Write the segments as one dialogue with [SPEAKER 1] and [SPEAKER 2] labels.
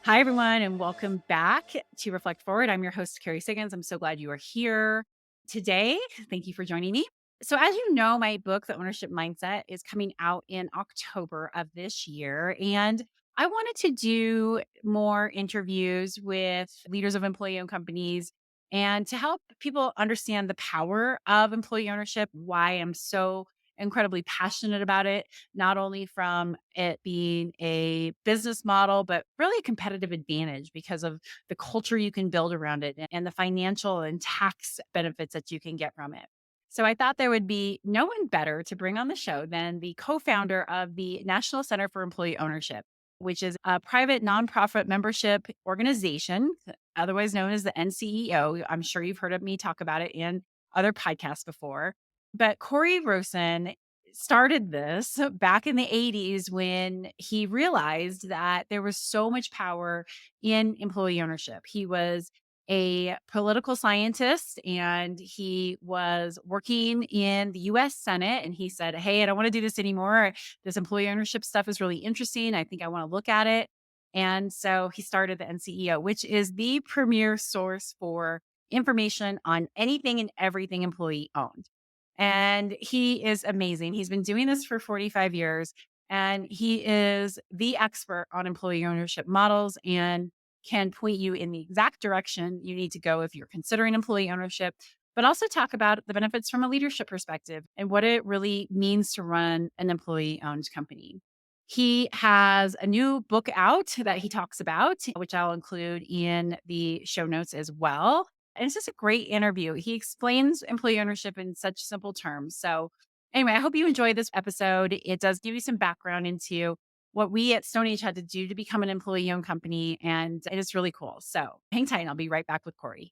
[SPEAKER 1] Hi, everyone, and welcome back to Reflect Forward. I'm your host, Carrie Siggins. I'm so glad you are here today. Thank you for joining me. So, as you know, my book, The Ownership Mindset, is coming out in October of this year. And I wanted to do more interviews with leaders of employee owned companies and to help people understand the power of employee ownership, why I'm so incredibly passionate about it, not only from it being a business model, but really a competitive advantage because of the culture you can build around it and the financial and tax benefits that you can get from it. So I thought there would be no one better to bring on the show than the co-founder of the National Center for Employee Ownership, which is a private nonprofit membership organization, otherwise known as the NCEO. I'm sure you've heard of me talk about it in other podcasts before. But Corey Rosen started this back in the 80s when he realized that there was so much power in employee ownership. He was a political scientist and he was working in the US Senate, and he said, "Hey, I don't want to do this anymore. This employee ownership stuff is really interesting. I think I want to look at it." And so he started the NCEO, which is the premier source for information on anything and everything employee owned. And he is amazing. He's been doing this for 45 years and he is the expert on employee ownership models and can point you in the exact direction you need to go if you're considering employee ownership, but also talk about the benefits from a leadership perspective and what it really means to run an employee owned company. He has a new book out that he talks about, which I'll include in the show notes as well. And it's just a great interview. He explains employee ownership in such simple terms. So, anyway, I hope you enjoy this episode. It does give you some background into what we at StoneAge had to do to become an employee owned company. And it is really cool. So, hang tight and I'll be right back with Corey.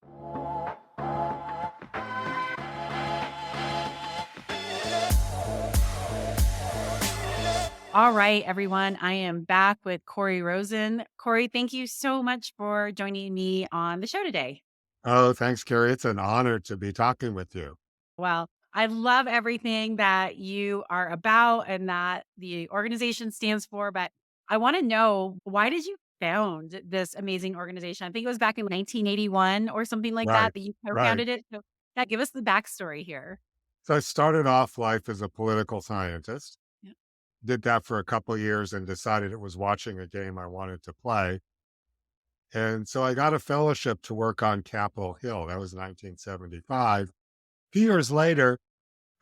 [SPEAKER 1] All right, everyone. I am back with Corey Rosen. Corey, thank you so much for joining me on the show today.
[SPEAKER 2] Oh, thanks, Carrie. It's an honor to be talking with you.
[SPEAKER 1] Well, I love everything that you are about and that the organization stands for, but I want to know, why did you found this amazing organization? I think it was back in 1981 or something like
[SPEAKER 2] Right,
[SPEAKER 1] that you
[SPEAKER 2] right.
[SPEAKER 1] co-founded it. So, yeah, give us the backstory here.
[SPEAKER 2] So I started off life as a political scientist,
[SPEAKER 1] Yeah.
[SPEAKER 2] did that for a couple years and decided it was watching a game I wanted to play. And so I got a fellowship to work on Capitol Hill. That was 1975. A few years later,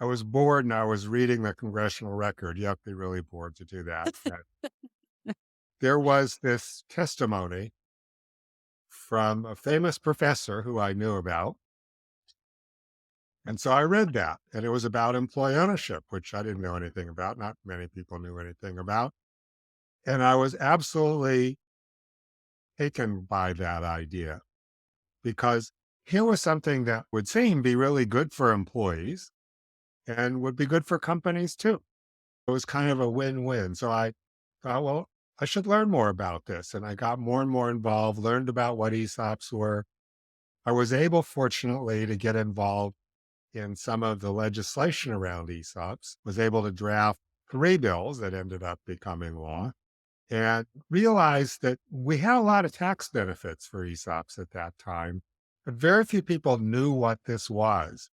[SPEAKER 2] I was bored and I was reading the congressional record. You have to be really bored to do that. And there was this testimony from a famous professor who I knew about. And so I read that, and it was about employee ownership, which I didn't know anything about. Not many people knew anything about. And I was absolutely taken by that idea because here was something that would seem be really good for employees and would be good for companies too. It was kind of a win-win. So I thought, well, I should learn more about this. And I got more and more involved, learned about what ESOPs were. I was able, fortunately, to get involved in some of the legislation around ESOPs, was able to draft 3 bills that ended up becoming law, and realized that we had a lot of tax benefits for ESOPs at that time, but very few people knew what this was.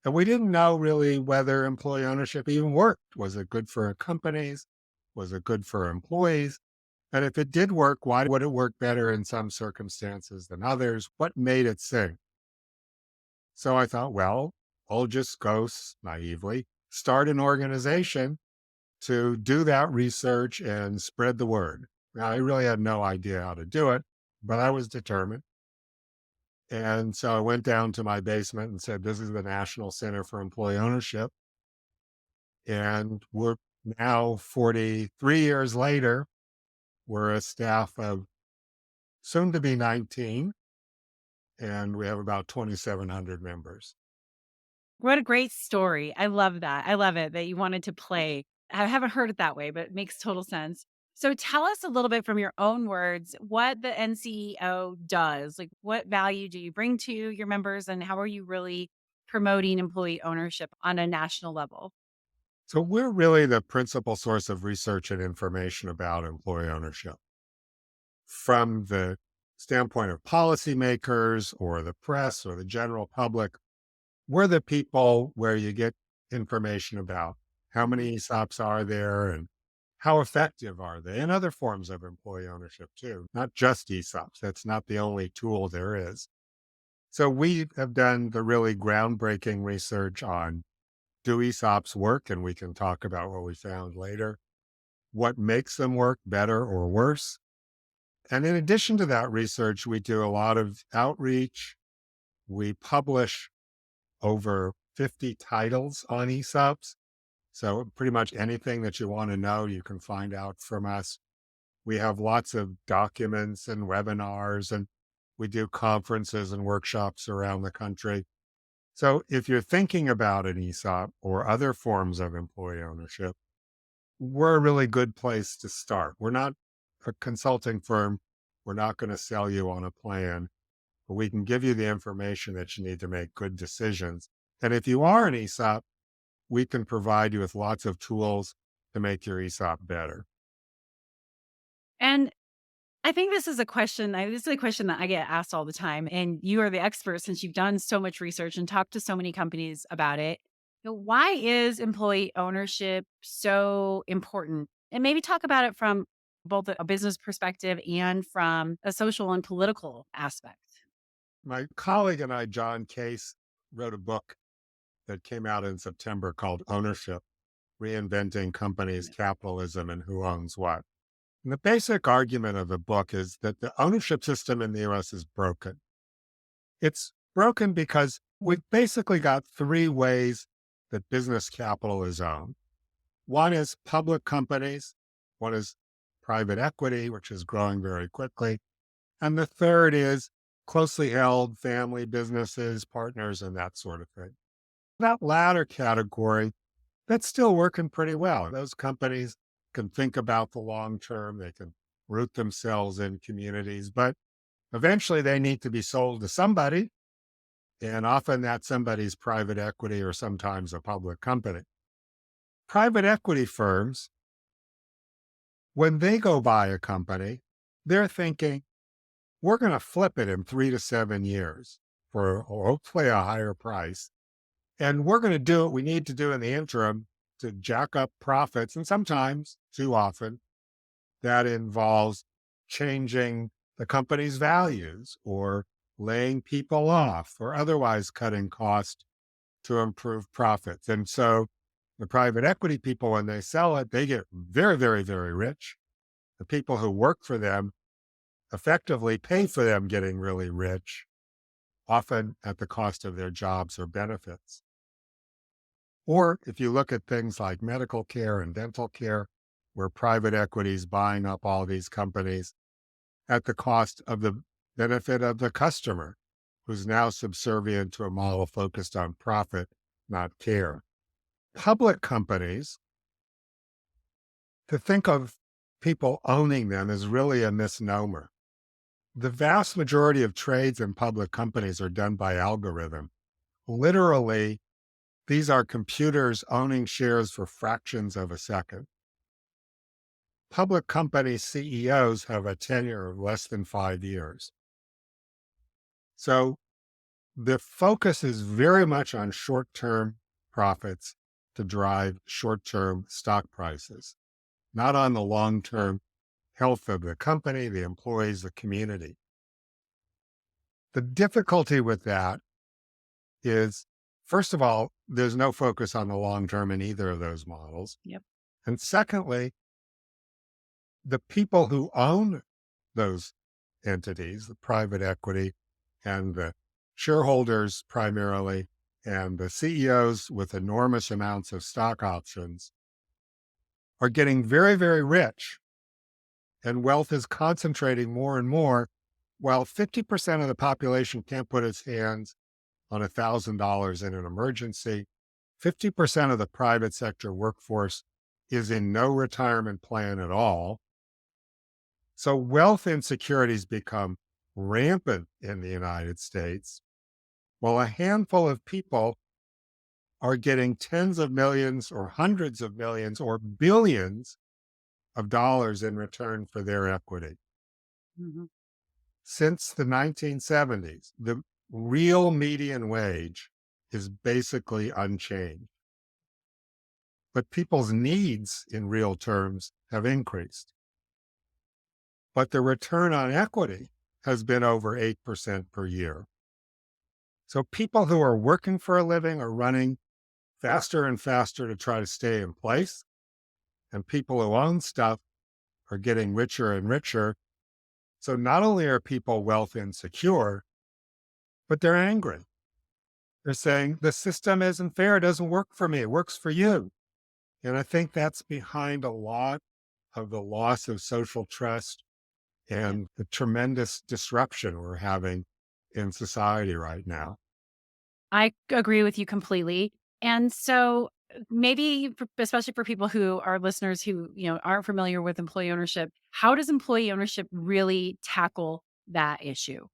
[SPEAKER 2] And we didn't know really whether employee ownership even worked. Was it good for companies? Was it good for employees? And if it did work, why would it work better in some circumstances than others? What made it sing? So I thought, well, I'll just go naively start an organization to do that research and spread the word. Now, I really had no idea how to do it, but I was determined. And so I went down to my basement and said, this is the National Center for Employee Ownership. And we're now 43 years later, we're a staff of soon to be 19, and we have about 2,700 members.
[SPEAKER 1] What a great story. I love that. I love it that you wanted to play. I haven't heard it that way, but it makes total sense. So tell us a little bit from your own words what the NCEO does. Like, what value do you bring to your members and how are you really promoting employee ownership on a national level?
[SPEAKER 2] So we're really the principal source of research and information about employee ownership. from the standpoint of policymakers or the press or the general public, we're the people where you get information about how
[SPEAKER 1] Mhm.
[SPEAKER 2] many ESOPs are there and how effective are they, and other forms of employee ownership too, not just ESOPs. That's not the only tool there is. So we have done the really groundbreaking research on, do ESOPs work? And we can talk about what we found later. What makes them work better or worse? And in addition to that research, we do a lot of outreach. We publish over 50 titles on ESOPs. So pretty much anything that you want to know, you can find out from us. We have lots of documents and webinars, and we do conferences and workshops around the country. So if you're thinking about an ESOP or other forms of employee ownership, we're a really good place to start. We're not a consulting firm. We're not going to sell you on a plan, but we can give you the information that you need to make good decisions. And if you are an ESOP, we can provide you with lots of tools to make your ESOP better.
[SPEAKER 1] And I think this is a question that I get asked all the time, and you are the expert since you've done so much research and talked to so many companies about it. Why is employee ownership so important? And maybe talk about it from both a business perspective and from a social and political aspect.
[SPEAKER 2] My colleague and I, John Case, wrote a book that came out in September called Ownership: Reinventing Companies,
[SPEAKER 1] Yeah.
[SPEAKER 2] Capitalism, and Who Owns What. And the basic argument of the book is that the ownership system in the US is broken. It's broken because we've basically got three ways that business capital is owned. One is public companies, one is private equity, which is growing very quickly. And the third is closely held family businesses, partners, and that sort of thing. That latter category, that's still working pretty well. Those companies can think about the long term, they can root themselves in communities, but eventually they need to be sold to somebody. And often that somebody's private equity or sometimes a public company. Private equity firms, when they go buy a company, they're thinking, we're going to flip it in 3 to 7 years for hopefully a higher price. And we're going to do what we need to do in the interim to jack up profits. And sometimes, too often, that involves changing the company's values or laying people off or otherwise cutting costs to improve profits. And so the private equity people, when they sell it, they get very, very, very rich. The people who work for them effectively pay for them getting really rich, often at the cost of their jobs or benefits. Or if you look at things like medical care and dental care, where private equity is buying up all these companies at the cost of the benefit of the customer, who's now subservient to a model focused on profit, not care. Public companies, to think of people owning them is really a misnomer. The vast majority of trades in public companies are done by algorithm. Literally, these are computers owning shares for fractions of a second. Public company CEOs have a tenure of less than 5 years. So the focus is very much on short term profits to drive short term stock prices, not on the long term health of the company, the employees, the community. The difficulty with that is, first of all, there's no focus on the long term in either of those models.
[SPEAKER 1] Yep.
[SPEAKER 2] And secondly, the people who own those entities, the private equity and the shareholders primarily, and the CEOs with enormous amounts of stock options, are getting very, very rich, and wealth is concentrating more and more, while 50% of the population can't put its hands on $1,000 in an emergency. 50% of the private sector workforce is in no retirement plan at all. So wealth insecurities become rampant in the United States, while a handful of people are getting tens of millions or hundreds of millions or billions of dollars in return for their equity.
[SPEAKER 1] Mhm.
[SPEAKER 2] Since the 1970s, the real median wage is basically unchanged, but people's needs in real terms have increased. But the return on equity has been over 8% per year. So people who are working for a living are running faster and faster to try to stay in place. And people who own stuff are getting richer and richer. So not only are people wealth insecure, but they're angry. They're saying the system isn't fair. It doesn't work for me. It works for you. And I think that's behind a lot of the loss of social trust
[SPEAKER 1] Yeah.
[SPEAKER 2] and the tremendous disruption we're having in society right now.
[SPEAKER 1] I agree with you completely. And so maybe especially for people who are listeners who, aren't familiar with employee ownership, how does employee ownership really tackle that issue?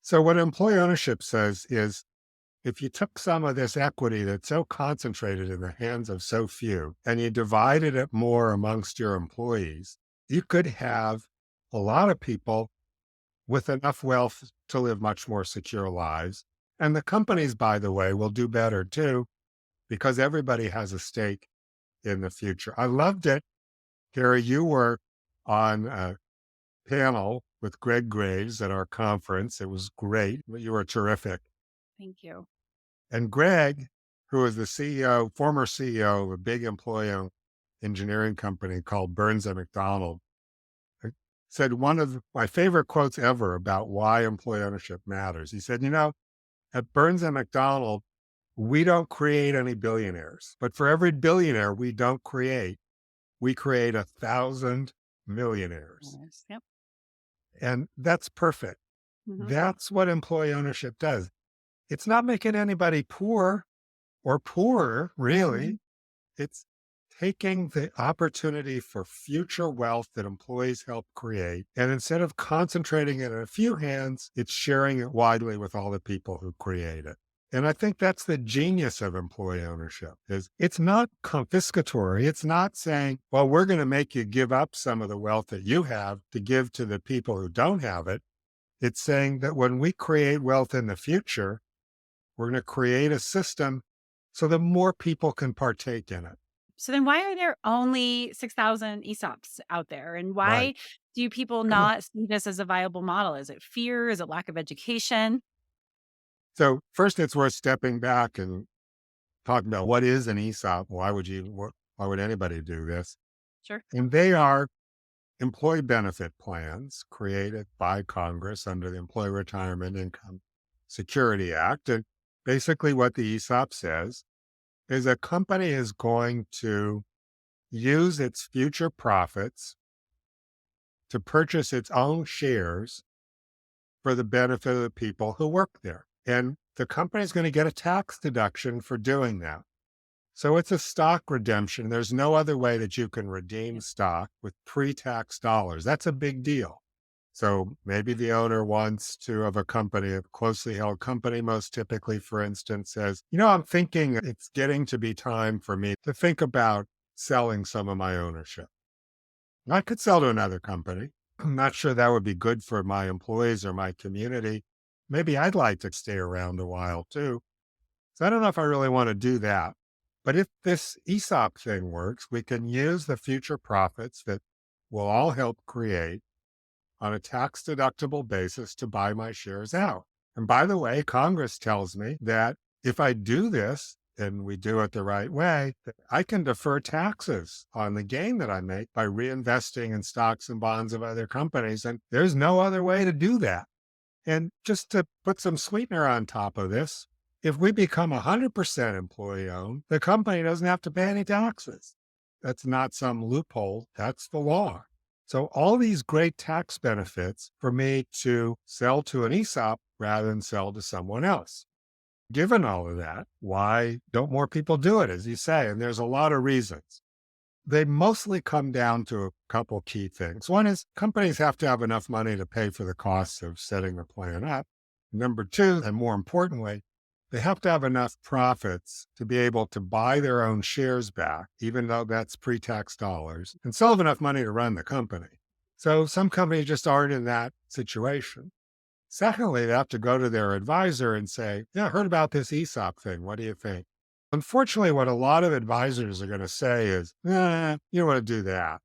[SPEAKER 2] So, what employee ownership says is if you took some of this equity that's so concentrated in the hands of so few and you divided it more amongst your employees, you could have a lot of people with enough wealth to live much more secure lives. And the companies, by the way, will do better too, because everybody has a stake in the future. I loved it. Gary, you were on a panel with Greg Graves at our conference. It was great. You were terrific.
[SPEAKER 1] Thank you.
[SPEAKER 2] And Greg, who is the CEO, former CEO of a big employee owned engineering company called Burns and McDonnell, said one of my favorite quotes ever about why employee ownership matters. He said, at Burns and McDonnell, we don't create any billionaires, but for every billionaire we don't create, we create 1,000 millionaires.
[SPEAKER 1] Yes. Yep.
[SPEAKER 2] And that's perfect.
[SPEAKER 1] Hmm.
[SPEAKER 2] That's what employee ownership does. It's not making anybody poor or poorer,
[SPEAKER 1] Hmm.
[SPEAKER 2] really. It's taking the opportunity for future wealth that employees help create. And instead of concentrating it in a few hands, it's sharing it widely with all the people who create it. And I think that's the genius of employee ownership is it's not confiscatory. It's not saying, well, we're going to make you give up some of the wealth that you have to give to the people who don't have it. It's saying that when we create wealth in the future, we're going to create a system so that more people can partake in it.
[SPEAKER 1] So then why are there only 6,000 ESOPs out there? And
[SPEAKER 2] Right.
[SPEAKER 1] why do people not see this as a viable model? Is it fear? Is it lack of education?
[SPEAKER 2] So first, it's worth stepping back and talking about what is an ESOP. Why would anybody do this?
[SPEAKER 1] Sure.
[SPEAKER 2] And they are employee benefit plans created by Congress under the Employee Retirement Income Security Act. And basically, what the ESOP says is a company is going to use its future profits to purchase its own shares for the benefit of the people who work there. And the company is going to get a tax deduction for doing that. So it's a stock redemption. There's no other way that you can redeem
[SPEAKER 1] Yep.
[SPEAKER 2] stock with pre tax dollars. That's a big deal. So maybe the owner wants to, of a company, a closely held company, most typically, for instance, says, I'm thinking it's getting to be time for me to think about selling some of my ownership. I could sell to another company. I'm not sure that would be good for my employees or my community. Maybe I'd like to stay around a while too. So I don't know if I really want to do that. But if this ESOP thing works, we can use the future profits that we'll all help create on a tax deductible basis to buy my shares out. And by the way, Congress tells me that if I do this and we do it the right way, that I can defer taxes on the gain that I make by reinvesting in stocks and bonds of other companies. And there's no other way to do that. And just to put some sweetener on top of this, if we become 100% employee owned, the company doesn't have to pay any taxes. That's not some loophole, that's the law. So, all these great tax benefits for me to sell to an ESOP rather than sell to someone else. Given all of that, why don't more people do it, as you say? And there's a lot of reasons. They mostly come down to a couple key things. One is companies have to have enough money to pay for the costs of setting the plan up. Number two, and more importantly, they have to have enough profits to be able to buy their own shares back, even though that's pre tax dollars, and still have enough money to run the company. So some companies just aren't in that situation. Secondly, they have to go to their advisor and say, yeah, I heard about this ESOP thing. What do you think? Unfortunately, what a lot of advisors are going to say is, you don't want to do that.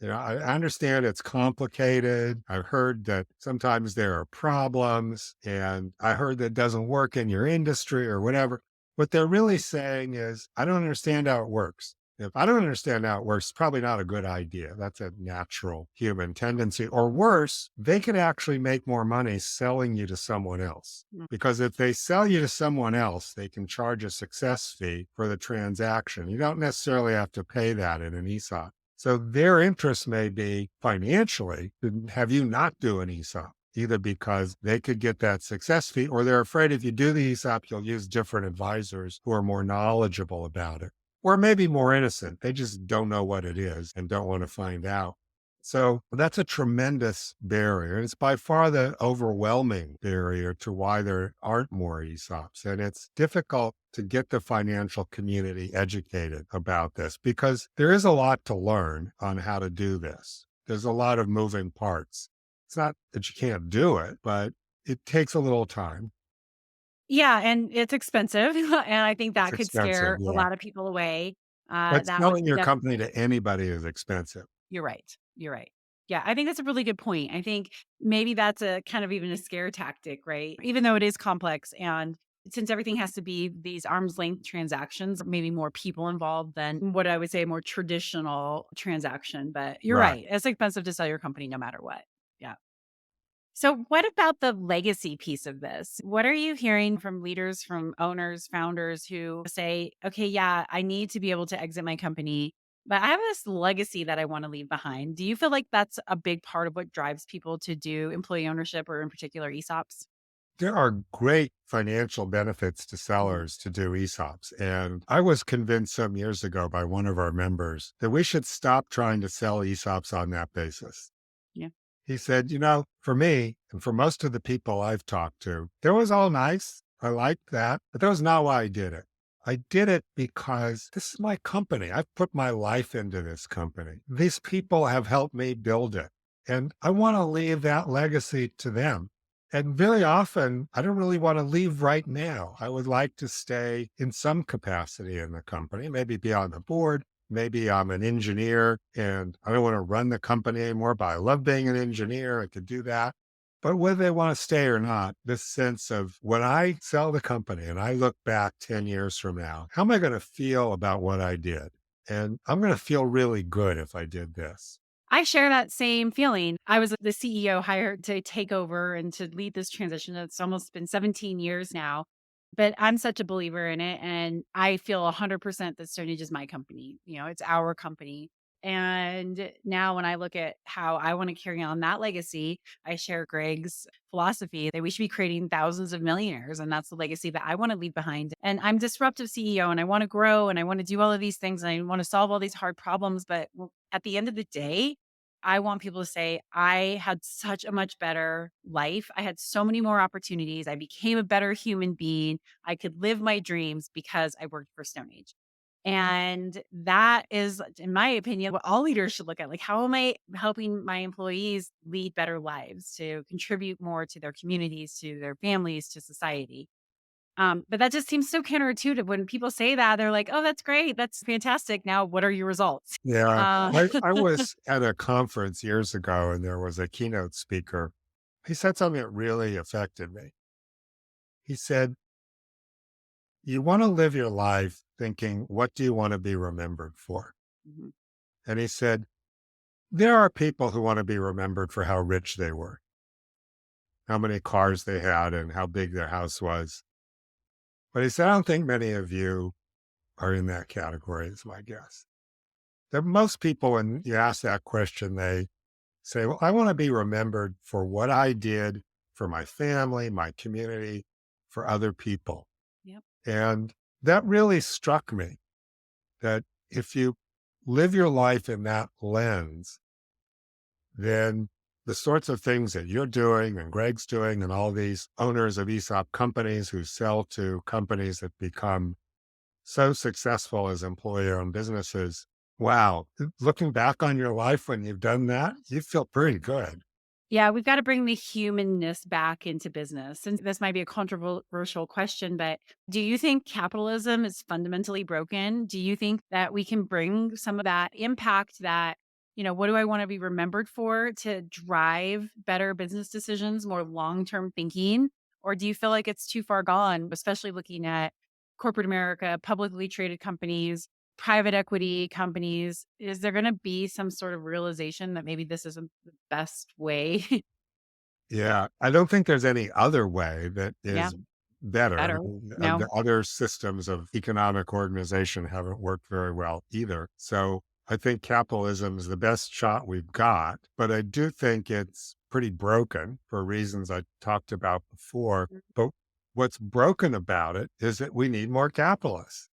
[SPEAKER 2] I understand it's complicated. I've heard that sometimes there are problems, and I heard that it doesn't work in your industry or whatever. What they're really saying is, I don't understand how it works. If I don't understand how it works, it's probably not a good idea. That's a natural human tendency. Or worse, they could actually make more money selling you to someone else.
[SPEAKER 1] Mm.
[SPEAKER 2] Because if they sell you to someone else, they can charge a success fee for the transaction. You don't necessarily have to pay that in an ESOP. So their interest may be financially to have you not do an ESOP, either because they could get that success fee, or they're afraid if you do the ESOP, you'll use different advisors who are more knowledgeable about it, or maybe more innocent. They just don't know what it is and don't want to find out. So that's a tremendous barrier. And it's by far the overwhelming barrier to why there aren't more ESOPs. And it's difficult to get the financial community educated about this because there is a lot to learn on how to do this. There's a lot of moving parts. It's not that you can't do it, but it takes a little time.
[SPEAKER 1] Yeah, and it's expensive, and I think
[SPEAKER 2] It's
[SPEAKER 1] that could
[SPEAKER 2] expensive.
[SPEAKER 1] scare a
[SPEAKER 2] Yeah.
[SPEAKER 1] lot of people away.
[SPEAKER 2] But
[SPEAKER 1] That would
[SPEAKER 2] selling your company
[SPEAKER 1] definitely.
[SPEAKER 2] to anybody is expensive.
[SPEAKER 1] You're right. You're right. Yeah, I think that's a really good point. I think maybe that's a kind of even a scare tactic, right? Even though it is complex and since everything has to be these arm's length transactions, maybe more people involved than what I would say a more traditional transaction. But you're
[SPEAKER 2] Right.
[SPEAKER 1] right. It's expensive to sell your company no matter what. Yeah. So, what about the legacy piece of this? What are you hearing from leaders, from owners, founders who say, okay, yeah, I need to be able to exit my company, but I have this legacy that I want to leave behind? Do you feel like that's a big part of what drives people to do employee ownership or, in particular, ESOPs?
[SPEAKER 2] There are great financial benefits to
[SPEAKER 1] Mhm.
[SPEAKER 2] sellers to do ESOPs. And I was convinced some years ago by one of our members that we should stop trying to sell ESOPs on that basis.
[SPEAKER 1] Yeah.
[SPEAKER 2] He said, for me and for most of the people I've talked to, that was all nice. I liked that, but that was not why I did it. I did it because this is my company. I've put my life into this company. These people have helped me build it. And I want to leave that legacy to them. And very often, I don't really want to leave right now. I would like to stay in some capacity in the company, maybe be on the board. Maybe I'm an engineer and I don't want to run the company anymore, but I love being an engineer. I could do that. But whether they want to stay or not, this sense of when I sell the company and I look back 10 years from now, how am I going to feel about what I did? And I'm going to feel really good if I did this.
[SPEAKER 1] I share that same feeling. I was the CEO hired to take over and to lead this transition. It's almost been 17 years now, but I'm such a believer in it. And I feel 100% that StoneAge is my company. It's our company. And now when I look at how I want to carry on that legacy, I share Greg's philosophy that we should be creating thousands of millionaires. And that's the legacy that I want to leave behind. And I'm disruptive CEO and I want to grow and I want to do all of these things and I want to solve all these hard problems. But at the end of the day, I want people to say, I had such a much better life. I had so many more opportunities. I became a better human being. I could live my dreams because I worked for StoneAge. And that is, in my opinion, what all leaders should look at. Like, how am I helping my employees lead better lives to contribute more to their communities, to their families, to society? But that just seems so counterintuitive. When people say that, they're like, oh, that's great. That's fantastic. Now, what are your results?
[SPEAKER 2] Yeah.
[SPEAKER 1] Uh,
[SPEAKER 2] I was at a conference years ago and there was a keynote speaker. He said something that really affected me. He said, you want to live your life thinking, what do you want to be remembered for?
[SPEAKER 1] Mhm.
[SPEAKER 2] And he said, there are people who want to be remembered for how rich they were, how many cars they had, and how big their house was. But he said, I don't think many of you are in that category, is my guess. That most people, when you ask that question, they say, well, I want to be remembered for what I did for my family, my community, for other people.
[SPEAKER 1] Yep.
[SPEAKER 2] And that really struck me that if you live your life in that lens, then the sorts of things that you're doing and Greg's doing and all these owners of ESOP companies who sell to companies that become so successful as employer owned businesses, Wow. Looking back on your life when you've done that, you feel pretty good.
[SPEAKER 1] Yeah, we've got to bring the humanness back into business. And this might be a controversial question, but do you think capitalism is fundamentally broken? Do you think that we can bring some of that impact that, what do I want to be remembered for to drive better business decisions, more long term thinking? Or do you feel like it's too far gone, especially looking at corporate America, publicly traded companies, private equity companies? Is there going to be some sort of realization that maybe this isn't the best way?
[SPEAKER 2] Yeah. I don't think there's any other way that
[SPEAKER 1] Yeah,
[SPEAKER 2] is better. I
[SPEAKER 1] better.
[SPEAKER 2] mean,
[SPEAKER 1] No.
[SPEAKER 2] the other systems of economic organization haven't worked very well either. So I think capitalism is the best shot we've got, but I do think it's pretty broken for reasons I talked about before. But what's broken about it is that we need more capitalists.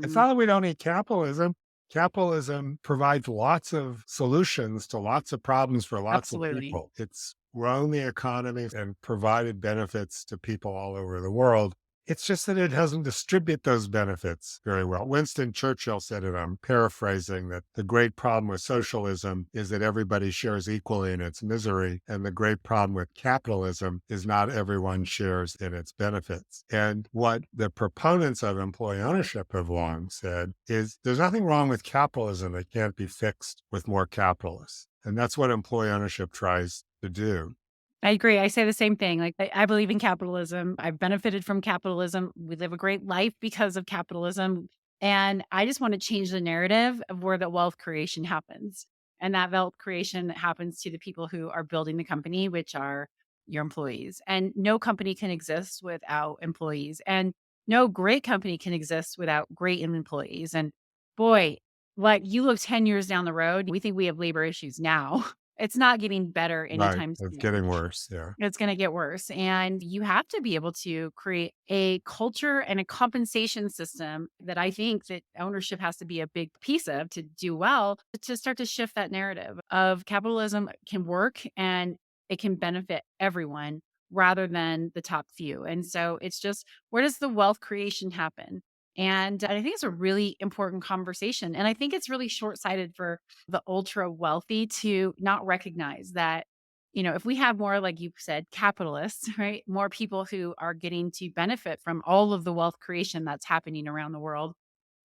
[SPEAKER 2] It's
[SPEAKER 1] Mhm.
[SPEAKER 2] not that we don't need capitalism. Capitalism provides lots of solutions to lots of problems for lots of
[SPEAKER 1] Absolutely.
[SPEAKER 2] people. It's grown the economy and provided benefits to people all over the world. It's just that it doesn't distribute those benefits very well. Winston Churchill said it, I'm paraphrasing, that the great problem with socialism is that everybody shares equally in its misery. And the great problem with capitalism is not everyone shares in its benefits. And what the proponents of employee ownership have long said is there's nothing wrong with capitalism that can't be fixed with more capitalists. And that's what employee ownership tries to do.
[SPEAKER 1] I agree. I say the same thing. Like, I believe in capitalism. I've benefited from capitalism. We live a great life because of capitalism. And I just want to change the narrative of where the wealth creation happens. And that wealth creation happens to the people who are building the company, which are your employees. And no company can exist without employees. And no great company can exist without great employees. And boy, like you look 10 years down the road, we think we have labor issues now. It's not getting better
[SPEAKER 2] Right.
[SPEAKER 1] anytime
[SPEAKER 2] It's
[SPEAKER 1] soon.
[SPEAKER 2] getting worse. Yeah.
[SPEAKER 1] It's gonna get worse, and you have to be able to create a culture and a compensation system that I think that ownership has to be a big piece of to do well, to start to shift that narrative of capitalism can work and it can benefit everyone rather than the top few, and so it's just where does the wealth creation happen? And I think it's a really important conversation, and I think it's really short-sighted for the ultra wealthy to not recognize that if we have more, like you said, capitalists, right? More people who are getting to benefit from all of the wealth creation that's happening around the world,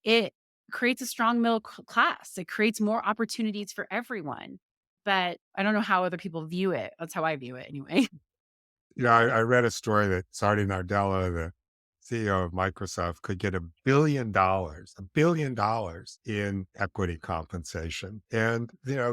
[SPEAKER 1] it creates a strong class. It creates more opportunities for everyone. But I don't know how other people view it. That's how I view it anyway.
[SPEAKER 2] I read a story that Satya Nadella, the CEO of Microsoft, could get $1 billion in equity compensation. And,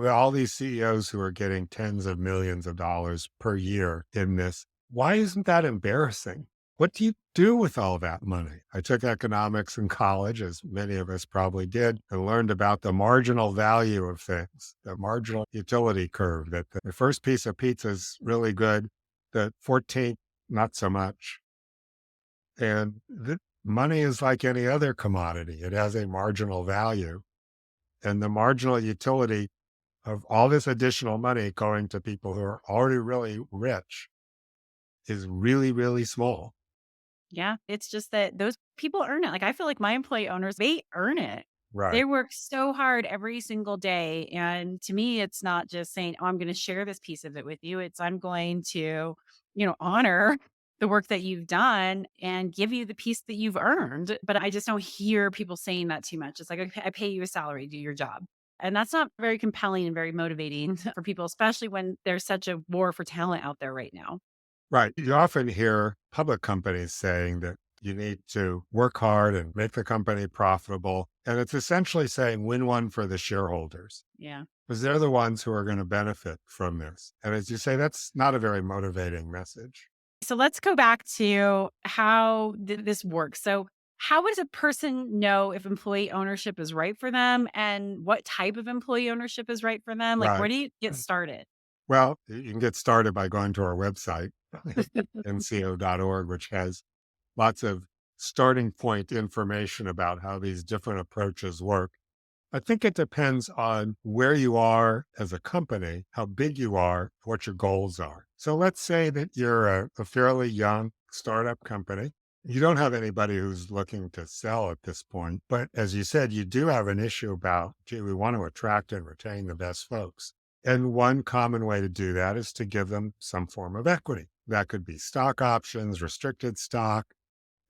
[SPEAKER 2] all these CEOs who are getting tens of millions of dollars per year in this, why isn't that embarrassing? What do you do with all that money? I took economics in college, as many of us probably did, and learned about the marginal value of things, the marginal utility curve, that the first piece of pizza is really good, the 14th, not so much. And the money is like any other commodity. It has a marginal value. And the marginal utility of all this additional money going to people who are already really rich is really, really small.
[SPEAKER 1] Yeah, it's just that those people earn it. Like, I feel like my employee owners, they earn it. They
[SPEAKER 2] Right.
[SPEAKER 1] work so hard every single day. And to me, it's not just saying, oh, I'm going to share this piece of it with you. It's I'm going to, honor the work that you've done and give you the piece that you've earned. But I just don't hear people saying that too much. It's like, I pay you a salary, do your job. And that's not very compelling and very motivating for people, especially when there's such a war for talent out there right now.
[SPEAKER 2] Right. You often hear public companies saying that you need to work hard and make the company profitable. And it's essentially saying win one for the shareholders,
[SPEAKER 1] Yeah.
[SPEAKER 2] because they're the ones who are going to benefit from this. And as you say, that's not a very motivating message.
[SPEAKER 1] So let's go back to how this works. So, how does a person know if employee ownership is right for them and what type of employee ownership is right for them? Like, where
[SPEAKER 2] Right.
[SPEAKER 1] do you get started?
[SPEAKER 2] Well, you can get started by going to our website, NCEO.org, which has lots of starting point information about how these different approaches work. I think it depends on where you are as a company, how big you are, what your goals are. So let's say that you're a fairly young startup company You don't have anybody who's looking to sell at this point. But as you said, you do have an issue about, gee, we want to attract and retain the best folks. And one common way to do that is to give them some form of equity. That could be stock options, restricted stock.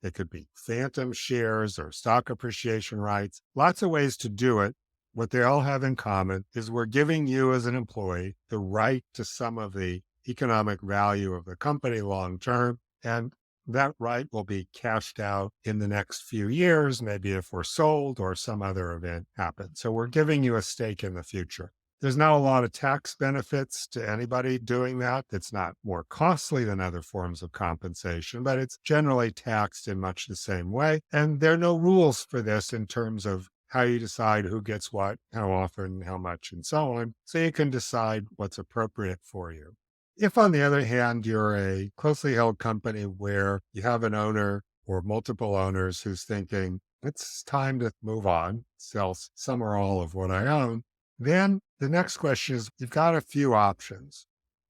[SPEAKER 2] It could be phantom shares or stock appreciation rights. Lots of ways to do it. What they all have in common is we're giving you as an employee the right to some of the economic value of the company long term. And that right will be cashed out in the next few years, maybe if we're sold or some other event happens. So we're giving you a stake in the future. There's not a lot of tax benefits to anybody doing that. It's not more costly than other forms of compensation, but it's generally taxed in much the same way. And there are no rules for this in terms of how you decide who gets what, how often, how much, and so on. So you can decide what's appropriate for you. If, on the other hand, you're a closely held company where you have an owner or multiple owners who's thinking, it's time to move on, sell some or all of what I own, then the next question is you've got a few options.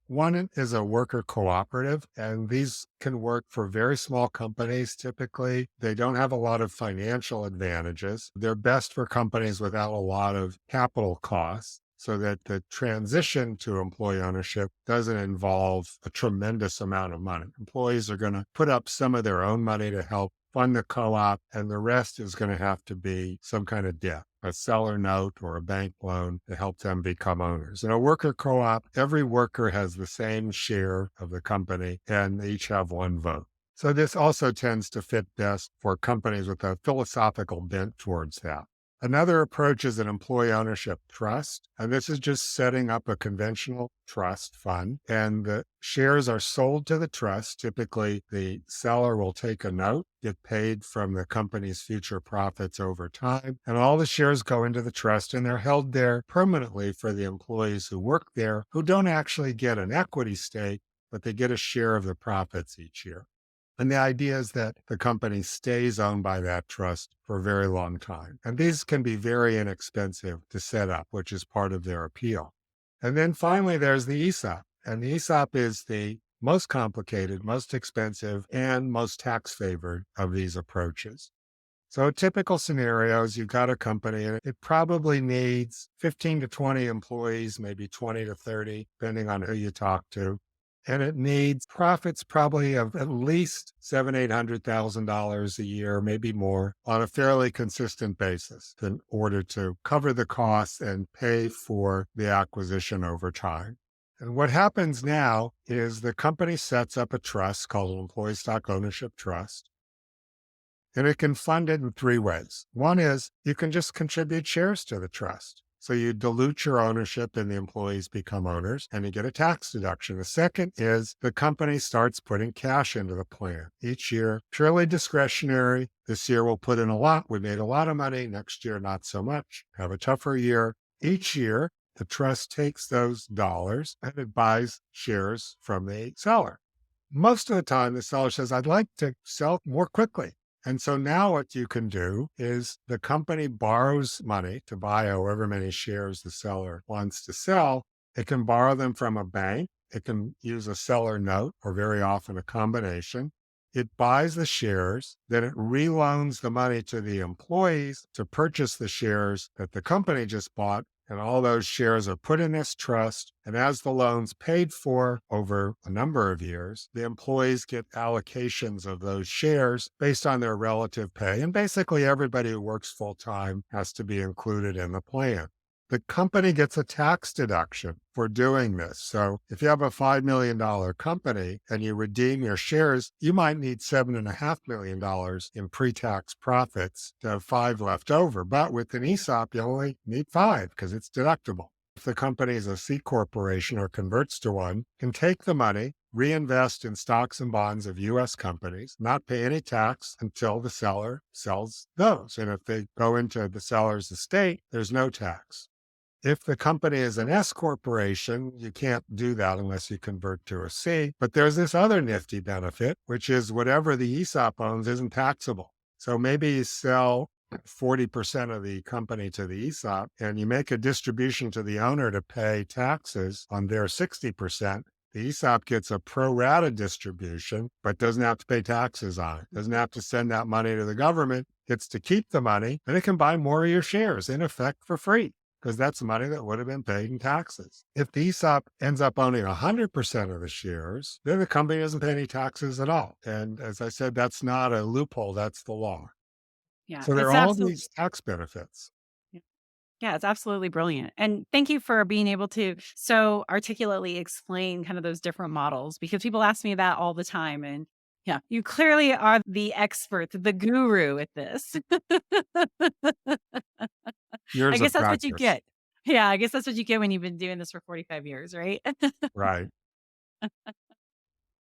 [SPEAKER 2] One is a worker cooperative, and these can work for very small companies. Typically, they don't have a lot of financial advantages. They're best for companies without a lot of capital costs, so that the transition to employee ownership doesn't involve a tremendous amount of money. Employees are going to put up some of their own money to help fund the co-op, and the rest is going to have to be some kind of debt, a seller note or a bank loan to help them become owners. In a worker co-op, every worker has the same share of the company and they each have one vote. So this also tends to fit best for companies with a philosophical bent towards that. Another approach is an employee ownership trust, and this is just setting up a conventional trust fund, and the shares are sold to the trust. Typically, the seller will take a note, get paid from the company's future profits over time, and all the shares go into the trust, and they're held there permanently for the employees who work there, who don't actually get an equity stake, but they get a share of the profits each year. And the idea is that the company stays owned by that trust for a very long time. And these can be very inexpensive to set up, which is part of their appeal. And then finally, there's the ESOP. And the ESOP is the most complicated, most expensive, and most tax favored of these approaches. So typical scenarios, you've got a company and it probably needs 15 to 20 employees, maybe 20 to 30, depending on who you talk to. And it needs profits probably of at least $700,000-800,000 a year, maybe more, on a fairly consistent basis in order to cover the costs and pay for the acquisition over time. And what happens now is the company sets up a trust called an Employee Stock Ownership Trust. And it can fund it in three ways. One is you can just contribute shares to the trust. So you dilute your ownership and the employees become owners and you get a tax deduction. The second is the company starts putting cash into the plan each year, purely discretionary. This year we'll put in a lot. We made a lot of money. Next year, not so much. Have a tougher year. Each year, the trust takes those dollars and it buys shares from the seller. Most of the time, the seller says, I'd like to sell more quickly. And so now what you can do is the company borrows money to buy however many shares the seller wants to sell. It can borrow them from a bank. It can use a seller note or very often a combination. It buys the shares, then it reloans the money to the employees to purchase the shares that the company just bought. And all those shares are put in this trust. And as the loan's paid for over a number of years, the employees get allocations of those shares based on their relative pay. And basically, everybody who works full time has to be included in the plan. The company gets a tax deduction for doing this. So if you have a $5 million company and you redeem your shares, you might need $7.5 million in pre-tax profits to have five left over. But with an ESOP, you only need five because it's deductible. If the company is a C corporation or converts to one, can take the money, reinvest in stocks and bonds of U.S. companies, not pay any tax until the seller sells those. And if they go into the seller's estate, there's no tax. If the company is an S corporation, you can't do that unless you convert to a C. But there's this other nifty benefit, which is whatever the ESOP owns isn't taxable. So maybe you sell 40% of the company to the ESOP and you make a distribution to the owner to pay taxes on their 60%. The ESOP gets a pro rata distribution, but doesn't have to pay taxes on it, doesn't have to send that money to the government, gets to keep the money, and it can buy more of your shares in effect for free because that's money that would have been paid in taxes. If the ESOP ends up owning 100% of the shares, then the company doesn't pay any taxes at all. And as I said, that's not a loophole, that's the law.
[SPEAKER 1] Yeah,
[SPEAKER 2] So there
[SPEAKER 1] it's
[SPEAKER 2] are all
[SPEAKER 1] absolutely.
[SPEAKER 2] these tax benefits.
[SPEAKER 1] Yeah, it's absolutely brilliant. And thank you for being able to so articulately explain kind of those different models because people ask me that all the time. And yeah, you clearly are the expert, the guru at this. I
[SPEAKER 2] Years
[SPEAKER 1] guess
[SPEAKER 2] of
[SPEAKER 1] that's what you
[SPEAKER 2] practice.
[SPEAKER 1] get. Yeah, I guess that's what you get when you've been doing this for 45 years, right?
[SPEAKER 2] Right.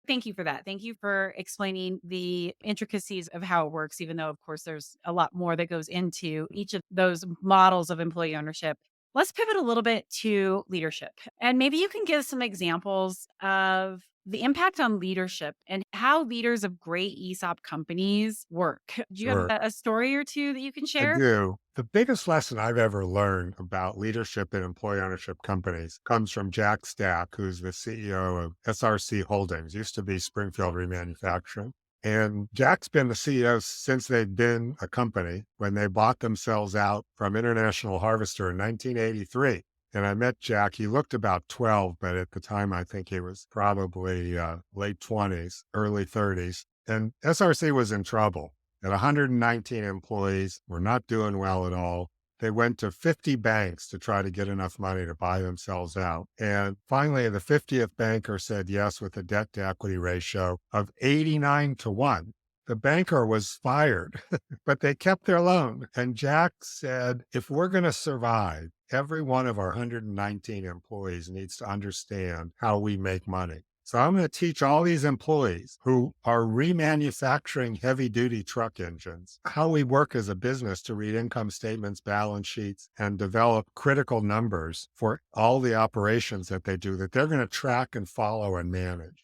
[SPEAKER 1] Thank you for that. Thank you for explaining the intricacies of how it works, even though, of course, there's a lot more that goes into each of those models of employee ownership. Let's pivot a little bit to leadership. And maybe you can give some examples of the impact on leadership and how leaders of great ESOP companies work. Do you have
[SPEAKER 2] Sure.
[SPEAKER 1] a story or two that you can
[SPEAKER 2] I
[SPEAKER 1] share?
[SPEAKER 2] do. The biggest lesson I've ever learned about leadership in employee ownership companies comes from Jack Stack, who's the CEO of SRC Holdings, used to be Springfield Remanufacturing. And Jack's been the CEO since they've been a company when they bought themselves out from International Harvester in 1983. And I met Jack. He looked about 12, but at the time, I think he was probably late 20s, early 30s. And SRC was in trouble. At 119 employees, were not doing well at all. They went to 50 banks to try to get enough money to buy themselves out. And finally, the 50th banker said yes with a debt to equity ratio of 89 to 1. The banker was fired, but they kept their loan. And Jack said, if we're going to survive, every one of our 119 employees needs to understand how we make money. So I'm going to teach all these employees who are remanufacturing heavy duty truck engines how we work as a business to read income statements, balance sheets, and develop critical numbers for all the operations that they do that they're going to track and follow and manage.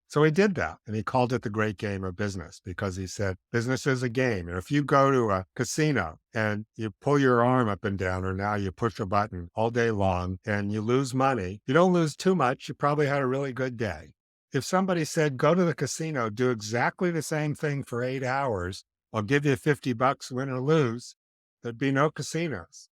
[SPEAKER 2] So he did that, and he called it the great game of business because he said business is a game. And if you go to a casino and you pull your arm up and down, or now you push a button all day long and you lose money, you don't lose too much. You probably had a really good day. If somebody said, go to the casino, do exactly the same thing for 8 hours, I'll give you $50, win or lose, there'd be no casinos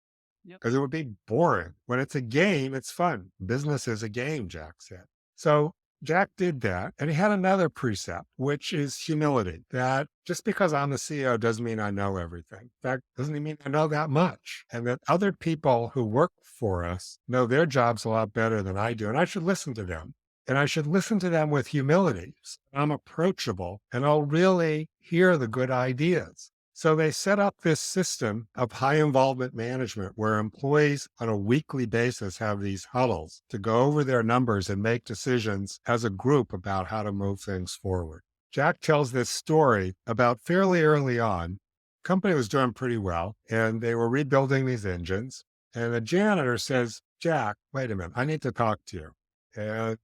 [SPEAKER 1] Yep.
[SPEAKER 2] because it would be boring. When it's a game, it's fun. Business is a game, Jack said. So Jack did that. And he had another precept, which is humility, that just because I'm the CEO doesn't mean I know everything. In fact, doesn't even mean I know that much. And that other people who work for us know their jobs a lot better than I do. And I should listen to them. And I should listen to them with humility. So I'm approachable and I'll really hear the good ideas. So they set up this system of high involvement management where employees on a weekly basis have these huddles to go over their numbers and make decisions as a group about how to move things forward. Jack tells this story about fairly early on. Company was doing pretty well and they were rebuilding these engines. And the janitor says, Jack, wait a minute, I need to talk to you. And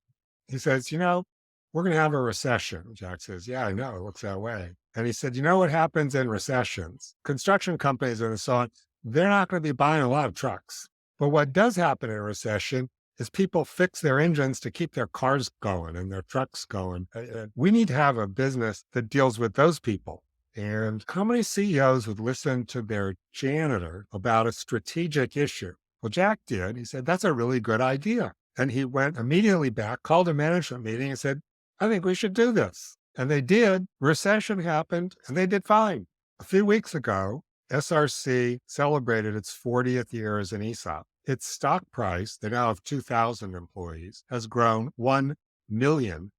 [SPEAKER 2] he says, we're going to have a recession. Jack says, yeah, I know. It looks that way. And he said, you know what happens in recessions? Construction companies and so on, they're not going to be buying a lot of trucks. But what does happen in a recession is people fix their engines to keep their cars going and their trucks going. We need to have a business that deals with those people. And how many CEOs would listen to their janitor about a strategic issue? Well, Jack did. He said, that's a really good idea. And he went immediately back, called a management meeting and said, I think we should do this. And they did. Recession happened and they did fine. A few weeks ago, SRC celebrated its 40th year as an ESOP. Its stock price, they now have 2,000 employees, has grown 1 million%.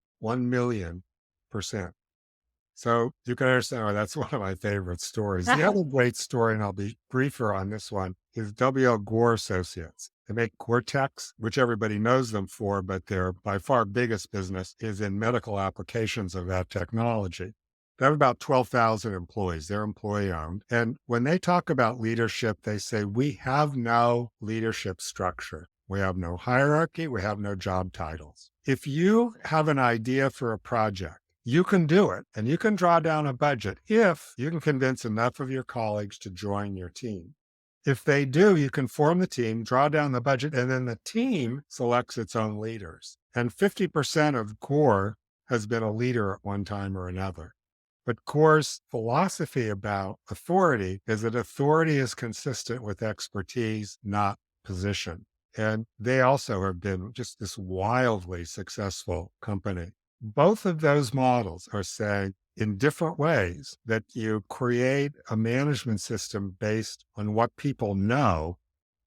[SPEAKER 2] So you can understand why that's one of my favorite stories. The other great story, and I'll be briefer on this one, is W.L. Gore Associates. They make Cortex, which everybody knows them for, but their by far biggest business is in medical applications of that technology. They have about 12,000 employees. They're employee owned. And when they talk about leadership, they say, we have no leadership structure. We have no hierarchy. We have no job titles. If you have an idea for a project, you can do it and you can draw down a budget if you can convince enough of your colleagues to join your team. If they do, you can form the team, draw down the budget, and then the team selects its own leaders. And 50% of core has been a leader at one time or another. But core's philosophy about authority is that authority is consistent with expertise, not position. And they also have been just this wildly successful company. Both of those models are saying in different ways that you create a management system based on what people know,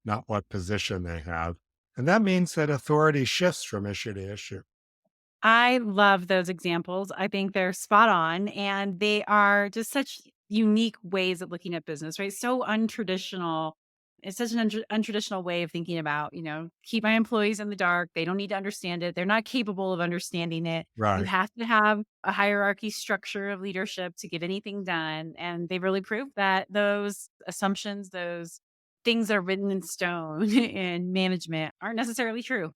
[SPEAKER 2] not what position they have. And that means that authority shifts from issue to issue.
[SPEAKER 1] I love those examples. I think they're spot on and they are just such unique ways of looking at business, right? So untraditional. It's such an untraditional way of thinking about, keep my employees in the dark. They don't need to understand it. They're not capable of understanding it. You
[SPEAKER 2] Right.
[SPEAKER 1] have to have a hierarchy structure of leadership to get anything done. And they really proved that those assumptions, those things that are written in stone in management aren't necessarily true.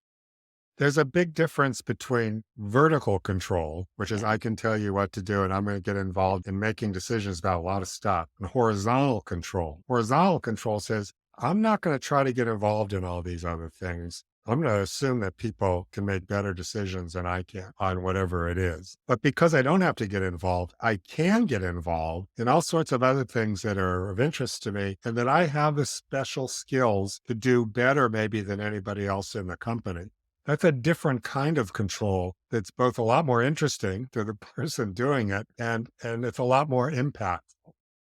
[SPEAKER 2] There's a big difference between vertical control, which is
[SPEAKER 1] Yeah.
[SPEAKER 2] I can tell you what to do and I'm going to get involved in making decisions about a lot of stuff, and horizontal control. Horizontal control says, I'm not going to try to get involved in all these other things. I'm going to assume that people can make better decisions than I can on whatever it is. But because I don't have to get involved, I can get involved in all sorts of other things that are of interest to me and that I have the special skills to do better maybe than anybody else in the company. That's a different kind of control that's both a lot more interesting to the person doing it and it's a lot more impactful.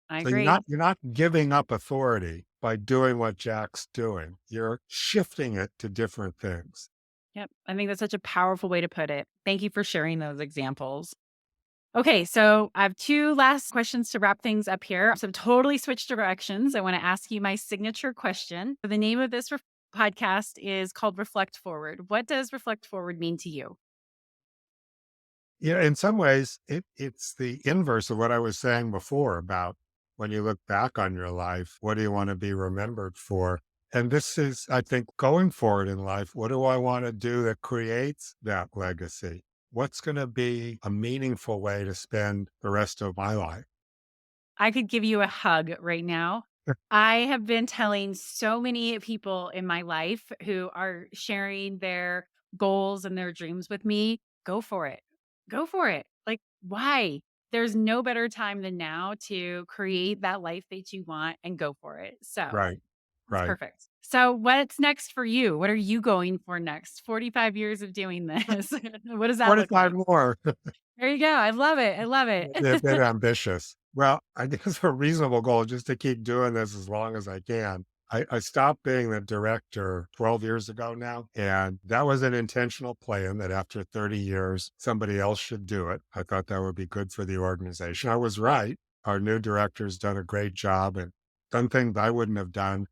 [SPEAKER 1] I
[SPEAKER 2] So you're
[SPEAKER 1] agree.
[SPEAKER 2] not giving up authority by doing what Jack's doing. You're shifting it to different things.
[SPEAKER 1] Yep. I think that's such a powerful way to put it. Thank you for sharing those examples. Okay, so I have two last questions to wrap things up here. So, totally switch directions. I want to ask you my signature question. The name of this podcast is called Reflect Forward. What does Reflect Forward mean to you?
[SPEAKER 2] Yeah, in some ways, it's the inverse of what I was saying before about when you look back on your life, what do you want to be remembered for? And this is, I think, going forward in life, what do I want to do that creates that legacy? What's going to be a meaningful way to spend the rest of my life?
[SPEAKER 1] I could give you a hug right now. I have been telling so many people in my life who are sharing their goals and their dreams with me, go for it. Go for it. Like, why? There's no better time than now to create that life that you want and go for it. So
[SPEAKER 2] Right,
[SPEAKER 1] it's
[SPEAKER 2] right.
[SPEAKER 1] perfect. So, what's next for you? What are you going for next? 45 years of doing this. What does that look
[SPEAKER 2] 45
[SPEAKER 1] like?
[SPEAKER 2] more.
[SPEAKER 1] There you go. I love it. I love it.
[SPEAKER 2] They're a bit ambitious. Well, I think it's a reasonable goal just to keep doing this as long as I can. I stopped being the director 12 years ago now, and that was an intentional plan that after 30 years, somebody else should do it. I thought that would be good for the organization. I was right. Our new director's done a great job and done things I wouldn't have done,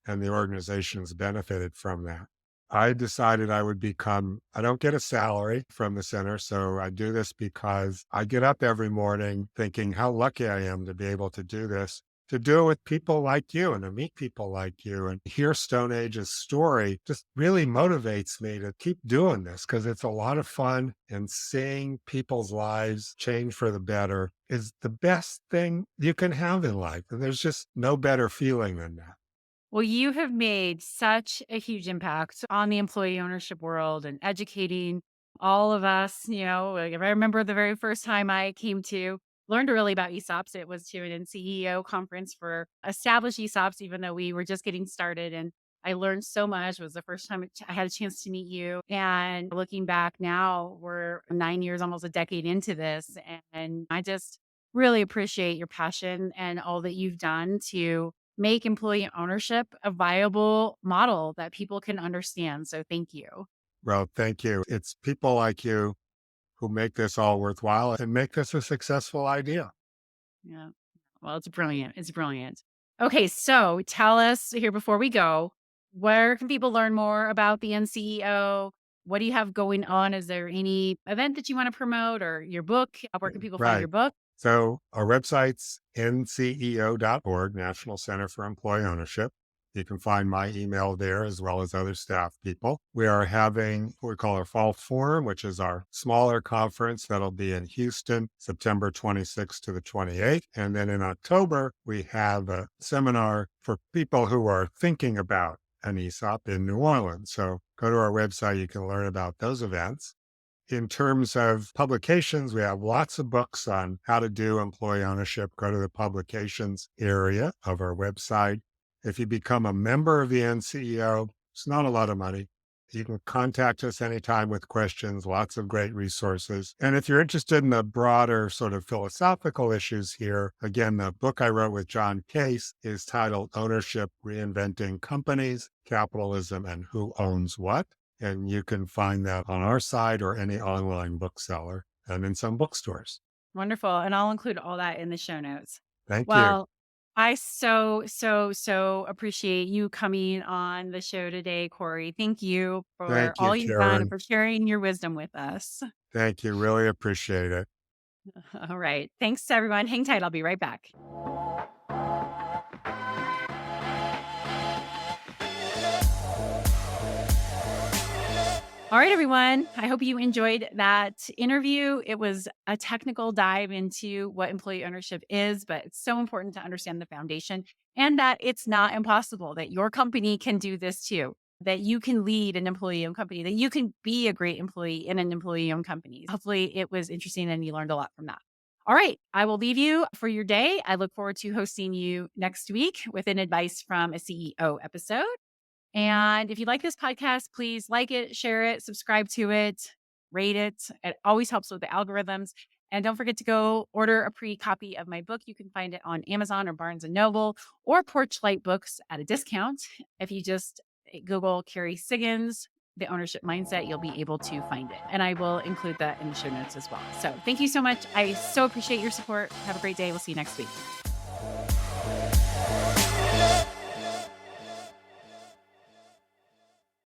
[SPEAKER 2] and the organization's benefited from that. I decided I would become, I don't get a salary from the center. So I do this because I get up every morning thinking how lucky I am to be able to do this, to do it with people like you and to meet people like you and hear StoneAge's story just really motivates me to keep doing this because it's a lot of fun and seeing people's lives change for the better is the best thing you can have in life. And there's just no better feeling than that.
[SPEAKER 1] Well, you have made such a huge impact on the employee ownership world and educating all of us. Like, if I remember the very first time I came to learned really about ESOPs, it was to an NCEO conference for established ESOPs, even though we were just getting started. And I learned so much. It was the first time I had a chance to meet you. And looking back now, we're 9 years, almost a decade into this. And I just really appreciate your passion and all that you've done to make employee ownership a viable model that people can understand. So thank you.
[SPEAKER 2] Well, thank you. It's people like you who make this all worthwhile and make this a successful idea.
[SPEAKER 1] Yeah. Well, it's brilliant. It's brilliant. Okay. So tell us here before we go, where can people learn more about the NCEO? What do you have going on? Is there any event that you want to promote or your book? Where can people find your
[SPEAKER 2] Right.
[SPEAKER 1] book?
[SPEAKER 2] So our website's nceo.org, National Center for Employee Ownership. You can find my email there as well as other staff people. We are having what we call our Fall Forum, which is our smaller conference that'll be in Houston, September 26th to the 28th. And then in October, we have a seminar for people who are thinking about an ESOP in New Orleans. So go to our website, you can learn about those events. In terms of publications, we have lots of books on how to do employee ownership. Go to the publications area of our website. If you become a member of the NCEO, it's not a lot of money. You can contact us anytime with questions, lots of great resources. And if you're interested in the broader sort of philosophical issues here, again, the book I wrote with John Case is titled Ownership Reinventing Companies, Capitalism, and Who Owns What. And you can find that on our site or any online bookseller and in some bookstores.
[SPEAKER 1] Wonderful. And I'll include all that in the show notes.
[SPEAKER 2] Thank you.
[SPEAKER 1] Well, I so appreciate you coming on the show today, Corey. Thank you for
[SPEAKER 2] Thank you,
[SPEAKER 1] all you've done and
[SPEAKER 2] Karen.
[SPEAKER 1] for sharing your wisdom with us.
[SPEAKER 2] Thank you. Really appreciate it.
[SPEAKER 1] All right. Thanks to everyone. Hang tight. I'll be right back. All right, everyone. I hope you enjoyed that interview. It was a technical dive into what employee ownership is, but it's so important to understand the foundation and that it's not impossible, that your company can do this too, that you can lead an employee owned company, that you can be a great employee in an employee owned company. Hopefully, it was interesting and you learned a lot from that. All right, I will leave you for your day. I look forward to hosting you next week with an advice from a CEO episode. And if you like this podcast, please like it, share it, subscribe to it, rate it. It always helps with the algorithms. And don't forget to go order a pre-copy of my book. You can find it on Amazon or Barnes& and Noble or Porchlight Books at a discount. If you just Google Carrie Siggins, The Ownership Mindset, you'll be able to find it. And I will include that in the show notes as well. So thank you so much. I so appreciate your support. Have a great day. We'll see you next week.